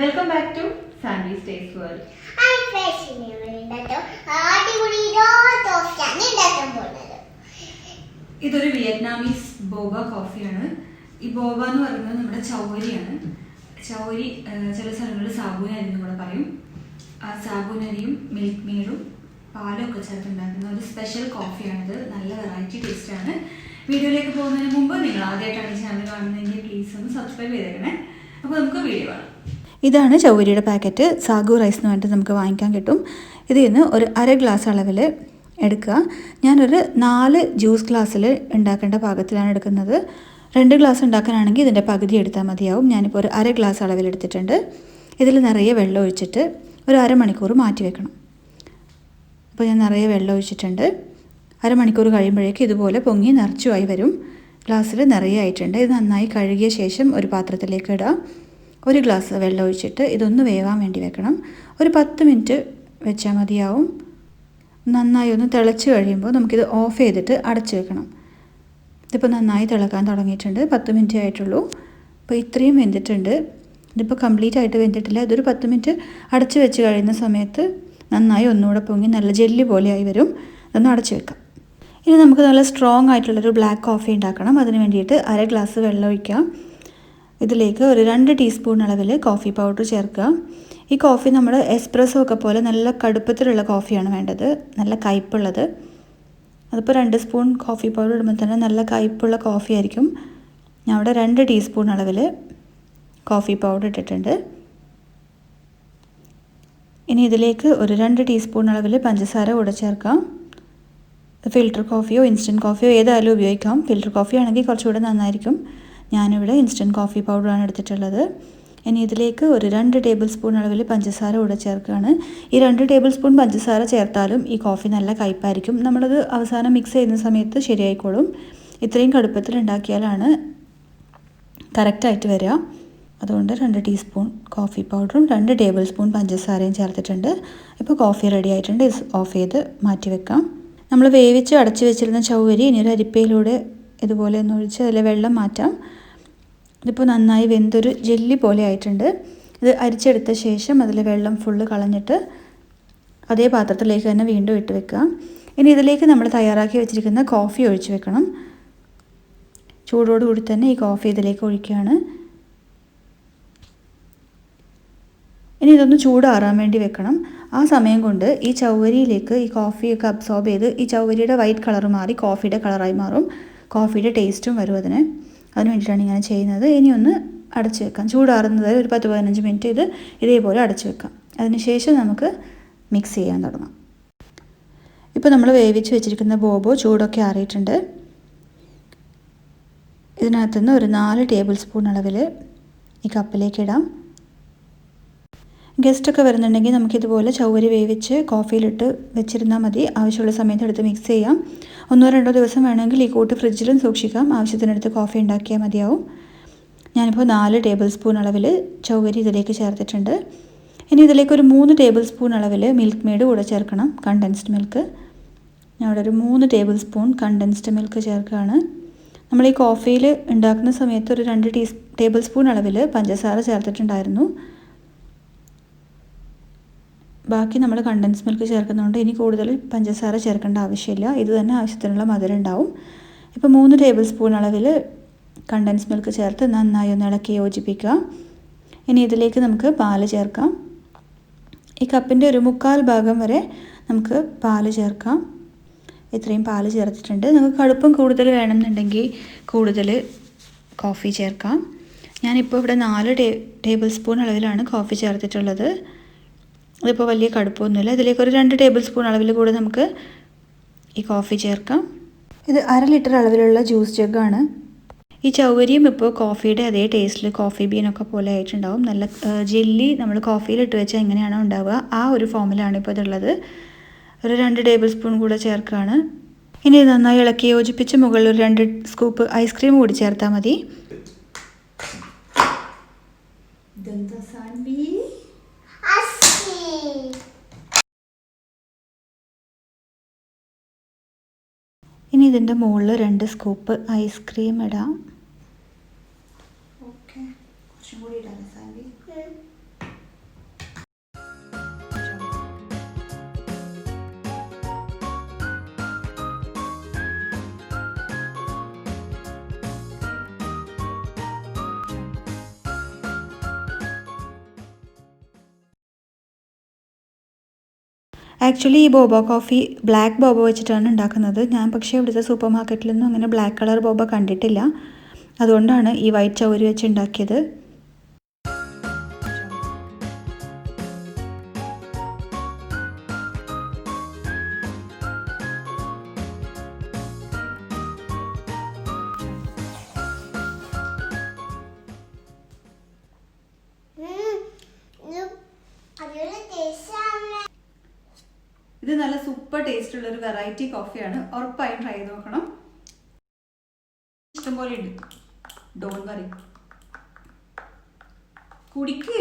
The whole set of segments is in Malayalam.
Welcome back to Sanvi's taste world. ഇതൊരു വിയറ്റ്നാമീസ് ബോബ കോഫിയാണ്. ഈ ബോബ എന്ന് പറയുന്നത് നമ്മുടെ ചൗവരിയാണ്. ചൗവരി ചില സ്ഥലങ്ങളിൽ സാബുനരി എന്ന് കൂടെ പറയും. ആ സാബുനരിയും മിൽക്ക് മെയ്ഡും പാലും ഒക്കെ ചേർത്തുണ്ടാക്കുന്ന ഒരു സ്പെഷ്യൽ കോഫിയാണിത്. നല്ല വെറൈറ്റി ടേസ്റ്റാണ്. വീഡിയോയിലേക്ക് പോകുന്നതിന് മുമ്പ് നിങ്ങൾ ആദ്യമായിട്ടാണ് ഈ ചാനൽ കാണുന്നതെങ്കിൽ പ്ലീസ് ഒന്ന് സബ്സ്ക്രൈബ് ചെയ്തേക്കണേ. അപ്പോൾ നമുക്ക് വീഡിയോ കാണാം. ഇതാണ് ചൗവരിയുടെ പാക്കറ്റ്. സാഗുറൈസ് എന്ന് പറഞ്ഞിട്ട് നമുക്ക് വാങ്ങിക്കാൻ കിട്ടും. ഇതിൽ നിന്ന് ഒരു അര ഗ്ലാസ് അളവിൽ എടുക്കുക. ഞാനൊരു 4 ജ്യൂസ് ഗ്ലാസ്സിൽ ഉണ്ടാക്കേണ്ട പാകത്തിലാണ് എടുക്കുന്നത്. 2 ഗ്ലാസ് ഉണ്ടാക്കാനാണെങ്കിൽ ഇതിൻ്റെ പകുതി എടുത്താൽ മതിയാവും. ഞാനിപ്പോൾ ഒരു അര ഗ്ലാസ് അളവിലെടുത്തിട്ടുണ്ട്. ഇതിൽ നിറയെ വെള്ളം ഒഴിച്ചിട്ട് ഒരു അരമണിക്കൂർ മാറ്റി വെക്കണം. അപ്പോൾ ഞാൻ നിറയെ വെള്ളം ഒഴിച്ചിട്ടുണ്ട്. അരമണിക്കൂർ കഴിയുമ്പോഴേക്കും ഇതുപോലെ പൊങ്ങി നിറച്ചുമായി വരും. ഗ്ലാസ്സിൽ നിറയെ ആയിട്ടുണ്ട്. ഇത് നന്നായി കഴുകിയ ശേഷം ഒരു പാത്രത്തിലേക്ക് ഇടുക. 1 ഗ്ലാസ് വെള്ളം ഒഴിച്ചിട്ട് ഇതൊന്ന് വേവാൻ വേണ്ടി വെക്കണം. ഒരു 10 മിനിറ്റ് വെച്ചാൽ മതിയാവും. നന്നായി ഒന്ന് തിളച്ച് കഴിയുമ്പോൾ നമുക്കിത് ഓഫ് ചെയ്തിട്ട് അടച്ച് വെക്കണം. ഇതിപ്പോൾ നന്നായി തിളക്കാൻ തുടങ്ങിയിട്ടുണ്ട്. 10 മിനിറ്റ് ആയിട്ടുള്ളൂ. അപ്പോൾ ഇത്രയും വെന്തിട്ടുണ്ട്. ഇതിപ്പോൾ കംപ്ലീറ്റ് ആയിട്ട് വെന്തിട്ടില്ല. ഇതൊരു 10 മിനിറ്റ് അടച്ച് വെച്ച് കഴിയുന്ന സമയത്ത് നന്നായി ഒന്നുകൂടെ പൊങ്ങി നല്ല ജെല്ലി പോലെയായി വരും. ഇതൊന്ന് അടച്ച് വെക്കാം. ഇനി നമുക്ക് നല്ല സ്ട്രോങ് ആയിട്ടുള്ളൊരു ബ്ലാക്ക് കോഫി ഉണ്ടാക്കണം. അതിന് വേണ്ടിയിട്ട് അര ഗ്ലാസ് വെള്ളം ഒഴിക്കാം. ഇതിലേക്ക് ഒരു 2 ടീസ്പൂൺ അളവിൽ കോഫി പൗഡർ ചേർക്കുക. ഈ കോഫി നമ്മൾ എസ്പ്രെsso ഒക്കെ പോലെ നല്ല കടുപ്പത്തിലുള്ള കോഫിയാണ് വേണ്ടത്, നല്ല കയ്പുള്ളത്. അതിപ്പോൾ 2 സ്പൂൺ കോഫി പൗഡർ ഇടുമ്പോൾ തന്നെ നല്ല കയ്പുള്ള കോഫി ആയിരിക്കും. ഞാൻ അവിടെ 2 ടീസ്പൂൺ അളവിൽ കോഫി പൗഡർ ഇട്ടിട്ടുണ്ട്. ഇനി ഇതിലേക്ക് ഒരു 2 ടീസ്പൂൺ അളവിൽ പഞ്ചസാര കൂടെ ചേർക്കാം. ഫിൽറ്റർ കോഫിയോ ഇൻസ്റ്റൻറ്റ് കോഫിയോ ഏതായാലും ഉപയോഗിക്കാം. ഫിൽറ്റർ കോഫി ആണെങ്കിൽ കുറച്ചുകൂടെ നന്നായിരിക്കും. ഞാനിവിടെ ഇൻസ്റ്റൻറ്റ് കോഫി പൗഡറാണ് എടുത്തിട്ടുള്ളത്. ഇനി ഇതിലേക്ക് ഒരു 2 ടേബിൾ സ്പൂൺ അളവിൽ പഞ്ചസാര കൂടെ ചേർക്കുകയാണ്. ഈ 2 ടേബിൾ സ്പൂൺ പഞ്ചസാര ചേർത്താലും ഈ കോഫി നല്ല കയ്പായിരിക്കും. നമ്മളത് അവസാനം മിക്സ് ചെയ്യുന്ന സമയത്ത് ശരിയായിക്കോളും. ഇത്രയും കടുപ്പത്തിൽ ഉണ്ടാക്കിയാലാണ് കറക്റ്റായിട്ട് വരിക. അതുകൊണ്ട് 2 ടീസ്പൂൺ കോഫി പൗഡറും 2 ടേബിൾ സ്പൂൺ പഞ്ചസാരയും ചേർത്തിട്ടുണ്ട്. ഇപ്പോൾ കോഫി റെഡി ആയിട്ടുണ്ട്. ഓഫ് ചെയ്ത് മാറ്റി വെക്കാം. നമ്മൾ വേവിച്ച് അടച്ചു വെച്ചിരുന്ന ചൗവരി ഇനി ഒരു അരിപ്പയിലൂടെ ഇതുപോലെ ഒന്ന് ഒഴിച്ച് അതിൽ വെള്ളം മാറ്റാം. ഇതിപ്പോൾ നന്നായി വെന്തൊരു ജെല്ലി പോലെ ആയിട്ടുണ്ട്. ഇത് അരിച്ചെടുത്ത ശേഷം അതിൽ വെള്ളം ഫുള്ള് കളഞ്ഞിട്ട് അതേ പാത്രത്തിലേക്ക് തന്നെ വീണ്ടും ഇട്ട് വെക്കുക. ഇനി ഇതിലേക്ക് നമ്മൾ തയ്യാറാക്കി വെച്ചിരിക്കുന്ന കോഫി ഒഴിച്ച് വെക്കണം. ചൂടോടുകൂടി തന്നെ ഈ കോഫി ഇതിലേക്ക് ഒഴിക്കുകയാണ്. ഇനി ഇതൊന്ന് ചൂടാറാൻ വേണ്ടി വെക്കണം. ആ സമയം കൊണ്ട് ഈ ചൗവരിയിലേക്ക് ഈ കോഫിയൊക്കെ അബ്സോർബ് ചെയ്ത് ഈ ചൗവരിയുടെ വൈറ്റ് കളർ മാറി കോഫിയുടെ കളറായി മാറും. കോഫിയുടെ ടേസ്റ്റും വരും അതിന് വേണ്ടിയിട്ടാണ് ഇങ്ങനെ ചെയ്യുന്നത്. ഇനി ഒന്ന് അടച്ച് വെക്കാം. ചൂടാറുന്നത് വരെ ഒരു 10-15 മിനിറ്റ് ഇതേപോലെ അടച്ച് വെക്കാം. അതിനുശേഷം നമുക്ക് മിക്സ് ചെയ്യാൻ തുടങ്ങാം. ഇപ്പോൾ നമ്മൾ വേവിച്ച് വെച്ചിരിക്കുന്ന ബോബോ ചൂടൊക്കെ ആറിയിട്ടുണ്ട്. ഇതിനകത്തുനിന്ന് ഒരു 4 ടേബിൾ സ്പൂൺ അളവിൽ ഈ കപ്പിലേക്ക് ഇടാം. ഗസ്റ്റൊക്കെ വരുന്നുണ്ടെങ്കിൽ നമുക്കിതുപോലെ ചൗവരി വേവിച്ച് കോഫിയിലിട്ട് വെച്ചിരുന്നാൽ മതി. ആവശ്യമുള്ള സമയത്ത് എടുത്ത് മിക്സ് ചെയ്യാം. 1-2 ദിവസം വേണമെങ്കിൽ ഈ കൂട്ട് ഫ്രിഡ്ജിലും സൂക്ഷിക്കാം. ആവശ്യത്തിനടുത്ത് കോഫി ഉണ്ടാക്കിയാൽ മതിയാവും. ഞാനിപ്പോൾ 4 ടേബിൾ സ്പൂൺ അളവിൽ ചൗവരി ഇതിലേക്ക് ചേർത്തിട്ടുണ്ട്. ഇനി ഇതിലേക്ക് ഒരു 3 ടേബിൾ സ്പൂൺ അളവിൽ മിൽക്ക് മെയ്ഡ് കൂടെ ചേർക്കണം, കണ്ടൻസ്ഡ് മിൽക്ക്. ഞാൻ ഇവിടെ ഒരു 3 ടേബിൾ സ്പൂൺ കണ്ടൻസ്ഡ് മിൽക്ക് ചേർക്കുകയാണ്. നമ്മൾ ഈ കോഫിയിൽ ഉണ്ടാക്കുന്ന സമയത്ത് ഒരു 2 ടേബിൾ സ്പൂൺ അളവിൽ പഞ്ചസാര ചേർത്തിട്ടുണ്ടായിരുന്നു. ബാക്കി നമ്മൾ കണ്ടൻസ് മിൽക്ക് ചേർക്കുന്നതുകൊണ്ട് ഇനി കൂടുതൽ പഞ്ചസാര ചേർക്കേണ്ട ആവശ്യമില്ല. ഇത് തന്നെ ആവശ്യത്തിനുള്ള മധുരം ഉണ്ടാവും. ഇപ്പോൾ 3 ടേബിൾ സ്പൂൺ അളവിൽ കണ്ടൻസ് മിൽക്ക് ചേർത്ത് നന്നായി ഒന്ന് ഇളക്കി യോജിപ്പിക്കുക. ഇനി ഇതിലേക്ക് നമുക്ക് പാല് ചേർക്കാം. ഈ കപ്പിൻ്റെ ഒരു 1/4 ഭാഗം വരെ നമുക്ക് പാല് ചേർക്കാം. ഇത്രയും പാല് ചേർത്തിട്ടുണ്ട്. നിങ്ങൾക്ക് കടുപ്പം കൂടുതൽ വേണമെന്നുണ്ടെങ്കിൽ കൂടുതൽ കോഫി ചേർക്കാം. ഞാനിപ്പോൾ ഇവിടെ 4 ടേബിൾ സ്പൂൺ അളവിലാണ് കോഫി ചേർത്തിട്ടുള്ളത്. ഇതിപ്പോൾ വലിയ കടുപ്പമൊന്നുമില്ല. ഇതിലേക്ക് ഒരു 2 ടേബിൾ സ്പൂൺ അളവിൽ കൂടെ നമുക്ക് ഈ കോഫി ചേർക്കാം. ഇത് 1/2 ലിറ്റർ അളവിലുള്ള ജ്യൂസ് ജഗ്ഗാണ്. ഈ ചൗവരിയും ഇപ്പോൾ കോഫിയുടെ അതേ ടേസ്റ്റിൽ കോഫി ബീനൊക്കെ പോലെ ആയിട്ടുണ്ടാവും. നല്ല ജെല്ലി നമ്മൾ കോഫിയിലിട്ട് വെച്ചാൽ എങ്ങനെയാണോ ഉണ്ടാവുക ആ ഒരു ഫോമിലാണ് ഇപ്പോൾ ഇതുള്ളത്. ഒരു 2 ടേബിൾ സ്പൂൺ കൂടെ ചേർക്കുകയാണ്. ഇനി നന്നായി ഇളക്കി യോജിപ്പിച്ച് മുകളിൽ ഒരു 2 സ്കൂപ്പ് ഐസ്ക്രീം കൂടി ചേർത്താൽ മതി. ഇനി ഇതിൻ്റെ മുകളിൽ 2 സ്കൂപ്പ് ഐസ്ക്രീം ഇടാം. ഓക്കെ, കുറച്ചും കൂടി ഇടാം. ആക്ച്വലി ഈ ബോബ കോഫി ബ്ലാക്ക് ബോബ വെച്ചിട്ടാണ് ഉണ്ടാക്കുന്നത്. ഞാൻ പക്ഷേ ഇവിടുത്തെ സൂപ്പർ മാർക്കറ്റിലൊന്നും അങ്ങനെ ബ്ലാക്ക് കളർ ബോബ കണ്ടിട്ടില്ല. അതുകൊണ്ടാണ് ഈ വൈറ്റ് ചൗരി വെച്ച് ഉണ്ടാക്കിയത്. ഇത് നല്ല സൂപ്പർ ടേസ്റ്റ് ഉള്ള ഒരു വെറൈറ്റി കോഫിയാണ്. ഉറപ്പായും ട്രൈ ചെയ്ത് നോക്കണം. ഇഷ്ടംപോലെ ഉണ്ട്. ഡോണ്ട് വറി, കുടിക്ക്.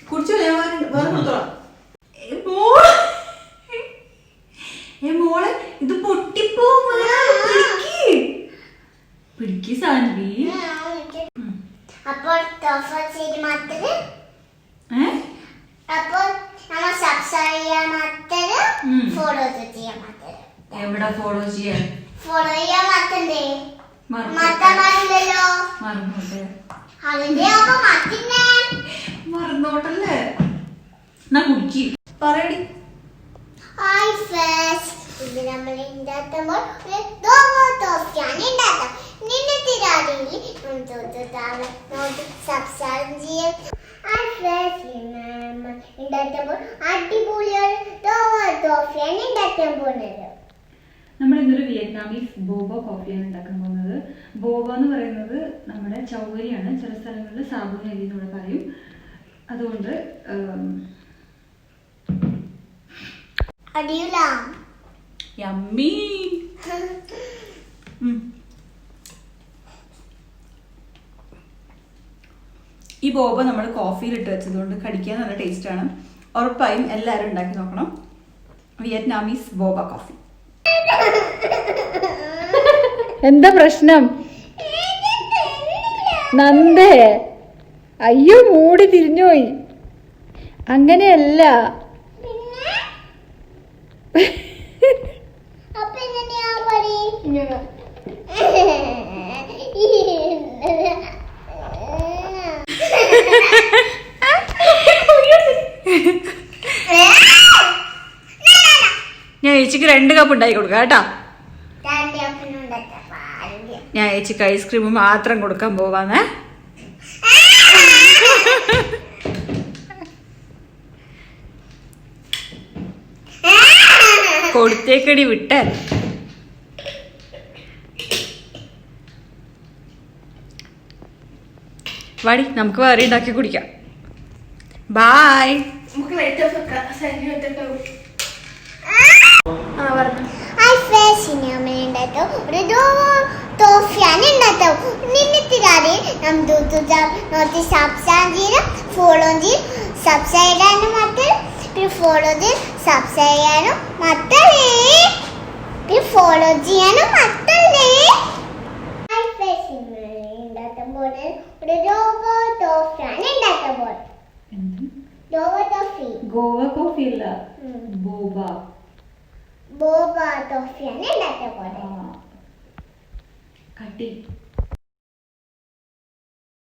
കുടിച്ചോ, ഞാൻ വേറെ കൊടുത്തോളാം. മോളെ ഇത് പൊട്ടിപ്പോ. പിടിക്ക് സാൻവി. അപ്പോൾ എവിടെ ഫോളോ ചെയ്യാൻ? ഫോളോ ചെയ്യാൻ മാറ്റണ്ടേ? മറന്നോട്ടല്ലേ. എന്നാ കുടിക്ക്, പറയടി. ഇത് നമ്മൾ ഉണ്ടാക്കുമ്പോൾ നമ്മൾ ഇന്നൊരു വിയറ്റ്നാമീസ് ബോബ കോഫിയാണ് ഉണ്ടാക്കാൻ പോകുന്നത്. ബോബ എന്ന് പറയുന്നത് നമ്മുടെ ചൗവരിയാണ്. ചില സ്ഥലങ്ങളിൽ സാഗു നരി എന്നൂടെ പറയും. അതുകൊണ്ട് യമ്മി. ഈ ബോബ നമ്മൾ കോഫിയിലിട്ട് വെച്ചതുകൊണ്ട് കടിക്കാൻ നല്ല ടേസ്റ്റാണ്. ഉറപ്പായും എല്ലാവരും ഉണ്ടാക്കി നോക്കണം. Vietnamese boba coffee. എന്താ പ്രശ്നം നന്ദേ? അയ്യോ, മൂടി തിരിഞ്ഞുപോയി. അങ്ങനെയല്ല. ഞാൻ ചേച്ചിക്ക് 2 കപ്പ് ഉണ്ടാക്കി കൊടുക്കാം കേട്ടാ. ഞാൻ ചേച്ചിക്ക് ഐസ്ക്രീം മാത്രം കൊടുക്കാൻ പോവാന്നേ. കൊടുത്തേക്കടി വിട്ടേ. വാടി, നമുക്ക് വേറെ ഉണ്ടാക്കി കുടിക്കാം. ബായ്. ഫോളോ ചെയ്യാനും മറക്കല്ലേ. ഗോവ കോഫി അല്ല, ബോബ. ബോബ ടോഫിയാണ് ഉണ്ടാക്കാൻ പോലെ കട്ടി